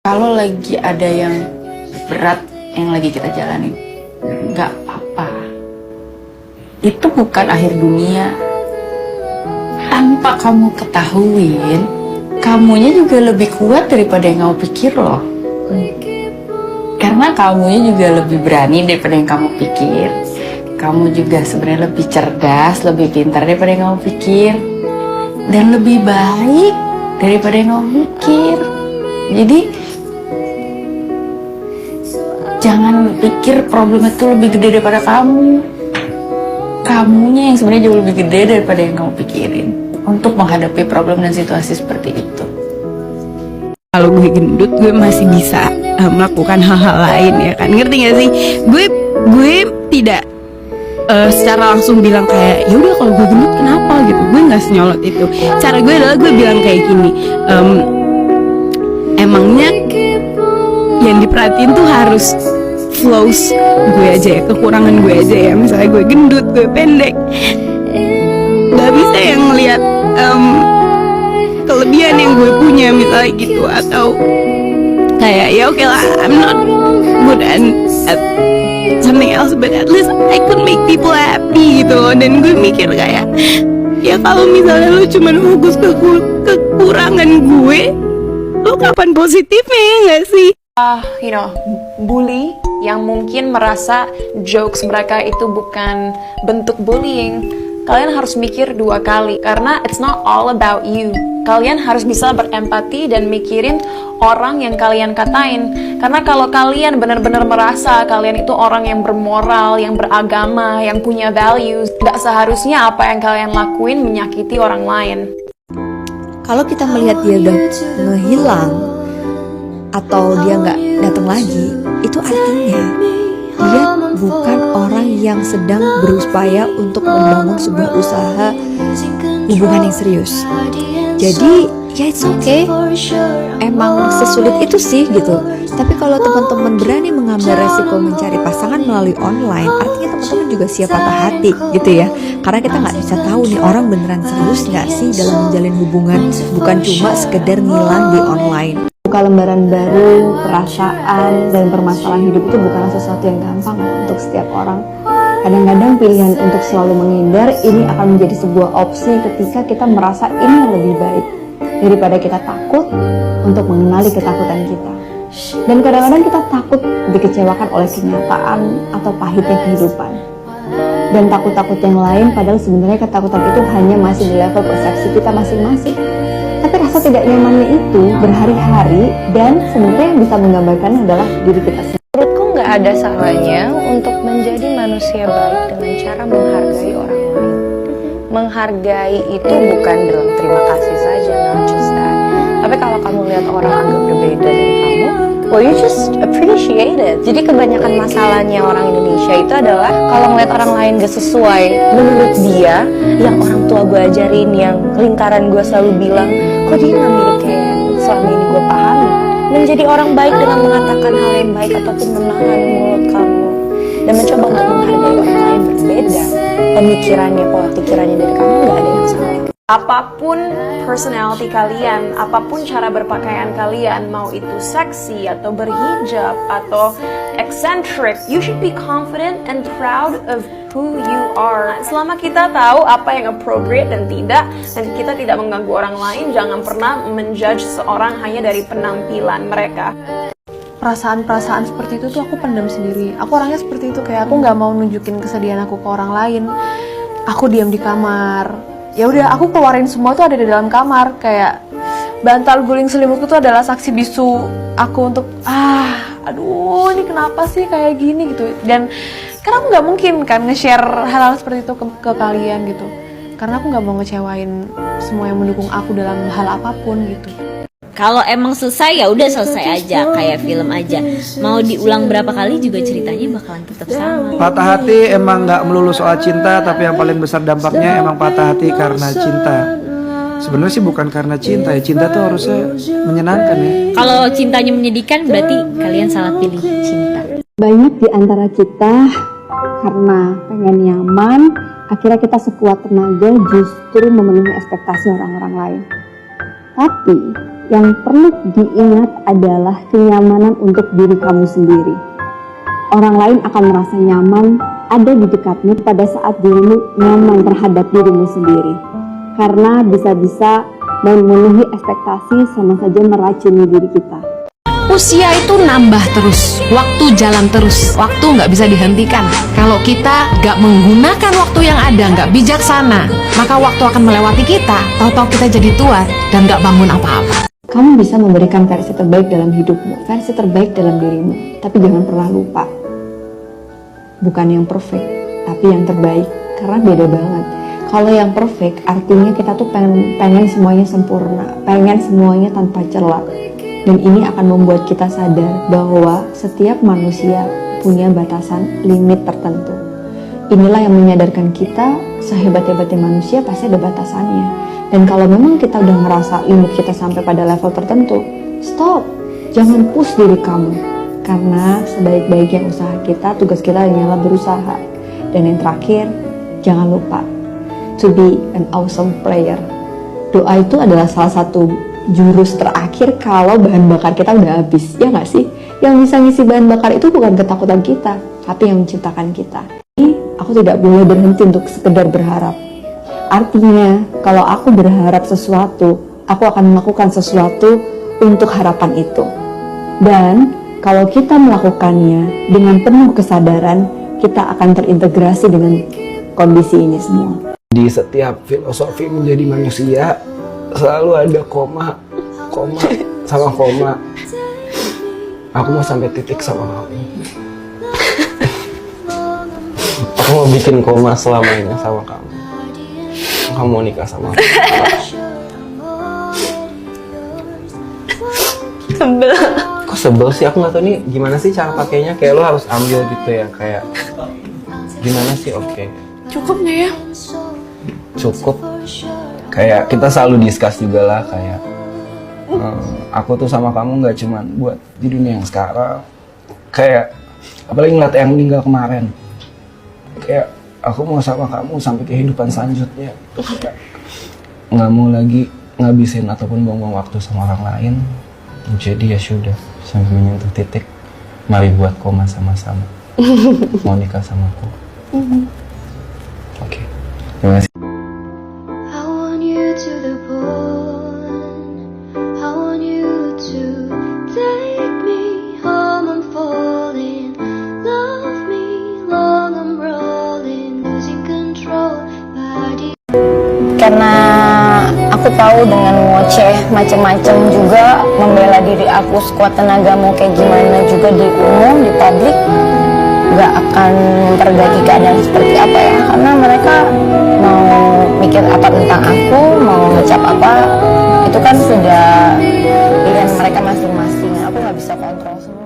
Kalau lagi ada yang berat yang lagi kita jalanin, nggak apa-apa. Itu bukan akhir dunia. Tanpa kamu ketahuin, kamunya juga lebih kuat daripada yang kamu pikir loh. Karena kamunya juga lebih berani daripada yang kamu pikir. Kamu juga sebenarnya lebih cerdas, lebih pintar daripada yang kamu pikir. Dan lebih baik daripada yang kamu pikir. Jadi jangan pikir problem itu lebih gede daripada kamu. Kamunya yang sebenarnya jauh lebih gede daripada yang kamu pikirin untuk menghadapi problem dan situasi seperti itu. Kalau gue gendut, gue masih bisa melakukan hal-hal lain, ya kan? Ngerti gak sih? Gue tidak secara langsung bilang kayak ya udah kalau gue gendut kenapa gitu. Gue nggak senyolot itu. Cara gue adalah gue bilang kayak gini. Emangnya yang diperhatiin tuh harus flaws gue aja ya, kekurangan gue aja ya. Misalnya gue gendut, gue pendek, nggak bisa yang ngelihat kelebihan yang gue punya misalnya gitu. Atau kayak ya oke lah, I'm not good at something else, but at least I could make people happy gitu loh. Dan gue mikir kayak ya kalau misalnya lo cuma fokus ke kekurangan gue, lo kapan positifnya ya gak sih? Bully yang mungkin merasa jokes mereka itu bukan bentuk bullying, kalian harus mikir 2 kali karena it's not all about you. Kalian harus bisa berempati dan mikirin orang yang kalian katain. Karena kalau kalian benar-benar merasa kalian itu orang yang bermoral, yang beragama, yang punya values, gak seharusnya apa yang kalian lakuin menyakiti orang lain. Kalau kita melihat dia udah ngehilang atau dia nggak datang lagi, itu artinya dia bukan orang yang sedang berupaya untuk membangun sebuah usaha hubungan yang serius. Jadi ya it's okay, emang sesulit itu sih gitu. Tapi kalau teman-teman berani mengambil resiko mencari pasangan melalui online, artinya teman-teman juga siap patah hati gitu ya. Karena kita nggak bisa tahu nih orang beneran serius nggak sih dalam menjalin hubungan, bukan cuma sekedar ngilang di online. Buka lembaran baru, perasaan, dan permasalahan hidup itu bukanlah sesuatu yang gampang untuk setiap orang. Kadang-kadang pilihan untuk selalu menghindar ini akan menjadi sebuah opsi ketika kita merasa ini yang lebih baik daripada kita takut untuk mengenali ketakutan kita. Dan kadang-kadang kita takut dikecewakan oleh kenyataan atau pahitnya kehidupan. Dan takut-takut yang lain, padahal sebenarnya ketakutan itu hanya masih di level persepsi kita masing-masing. Tapi rasa tidak nyamannya itu berhari-hari, dan sebenarnya yang bisa menggambarkan adalah diri kita sendiri. Menurutku nggak ada salahnya untuk menjadi manusia baik dengan cara menghargai orang lain. Menghargai itu bukan bilang terima kasih saja, not just that. Tapi kalau kamu lihat orang agak berbeda dari kamu, well you just appreciate it. Jadi kebanyakan masalahnya orang Indonesia itu adalah kalau ngeliat orang lain gak sesuai menurut dia, yang orang tua gue ajarin, yang lingkaran gue selalu bilang, kok dia gak mirip kayak yang selama ini gue pahami. Menjadi orang baik dengan mengatakan hal yang baik ataupun menahan mulut kamu dan mencoba untuk menghargai orang lain berbeda pemikirannya, pola pikirannya dari kamu, gak ada yang salah. Apapun personality kalian, apapun cara berpakaian kalian, mau itu seksi atau berhijab atau eccentric, you should be confident and proud of who you are. Selama kita tahu apa yang appropriate dan tidak, dan kita tidak mengganggu orang lain, jangan pernah menjudge seorang hanya dari penampilan mereka. Perasaan-perasaan seperti itu tuh aku pendam sendiri. Aku orangnya seperti itu, kayak aku nggak mau nunjukin kesedihan aku ke orang lain. Aku diam di kamar. Ya udah, aku keluarin semua tuh ada di dalam kamar. Kayak bantal guling selimutku tuh adalah saksi bisu aku untuk aduh ini kenapa sih kayak gini gitu. Dan karena aku nggak mungkin kan nge-share hal-hal seperti itu ke kalian gitu. Karena aku nggak mau ngecewain semua yang mendukung aku dalam hal apapun gitu. Kalau emang selesai ya udah selesai aja, kayak film aja. Mau diulang berapa kali juga ceritanya bakalan tetap sama. Patah hati emang nggak melulu soal cinta, tapi yang paling besar dampaknya emang patah hati karena cinta. Sebenarnya sih bukan karena cinta ya, cinta tuh harusnya menyenangkan ya. Kalau cintanya menyedihkan berarti kalian salah pilih cinta. Banyak di antara kita karena pengen nyaman, akhirnya kita sekuat tenaga justru memenuhi ekspektasi orang-orang lain. Tapi yang perlu diingat adalah kenyamanan untuk diri kamu sendiri. Orang lain akan merasa nyaman ada di dekatmu pada saat dirimu nyaman terhadap dirimu sendiri. Karena bisa-bisa memenuhi ekspektasi sama saja meracuni diri kita. Usia itu nambah terus, waktu jalan terus, waktu nggak bisa dihentikan. Kalau kita nggak menggunakan waktu yang ada, nggak bijaksana, maka waktu akan melewati kita. Tahu-tahu kita jadi tua dan nggak bangun apa-apa. Kamu bisa memberikan versi terbaik dalam hidupmu, versi terbaik dalam dirimu. Tapi jangan pernah lupa, bukan yang perfect, tapi yang terbaik. Karena beda banget. Kalau yang perfect, artinya kita tuh pengen semuanya sempurna, pengen semuanya tanpa celah. Dan ini akan membuat kita sadar bahwa setiap manusia punya batasan limit tertentu. Inilah yang menyadarkan kita, sehebat-hebatnya manusia pasti ada batasannya. Dan kalau memang kita udah ngerasa limit kita sampai pada level tertentu, stop, jangan push diri kamu. Karena sebaik-baiknya usaha kita, tugas kita hanyalah berusaha. Dan yang terakhir, jangan lupa to be an awesome player. Doa itu adalah salah satu jurus terakhir kalau bahan bakar kita udah habis, ya nggak sih? Yang bisa ngisi bahan bakar itu bukan ketakutan kita, tapi yang menciptakan kita. Jadi, aku tidak boleh berhenti untuk sekedar berharap. Artinya, kalau aku berharap sesuatu, aku akan melakukan sesuatu untuk harapan itu. Dan kalau kita melakukannya dengan penuh kesadaran, kita akan terintegrasi dengan kondisi ini semua. Di setiap filosofi menjadi manusia selalu ada koma sama koma. Aku mau sampai titik sama kamu. Aku mau bikin koma selamanya sama kamu. Kamu mau nikah sama aku. Sebel. Kok sebel sih? Aku nggak tahu nih gimana sih cara pakainya. Kayak lo harus ambil gitu ya. Kayak gimana sih? Oke. Cukup nggak ya? Cukup. Kayak kita selalu discuss juga lah kayak aku tuh sama kamu nggak cuman buat di dunia yang sekarang. Kayak apalagi ngeliat yang meninggal kemarin. Kayak aku mau sama kamu sampai kehidupan selanjutnya. Nggak mau lagi ngabisin ataupun buang-buang waktu sama orang lain. Jadi ya sudah, sampai menyentuh titik, mari buat koma sama-sama. Mau nikah sama aku. Oke. Terima kasih. Karena aku tahu dengan ngoceh macem-macem juga, membela diri aku sekuat tenaga mau kayak gimana juga di umum, di publik, gak akan memperbaiki keadaan seperti apa ya. Karena mereka mau mikir apa tentang aku, mau ngecap apa, itu kan sudah pilihan mereka masing-masing. Aku gak bisa kontrol semua.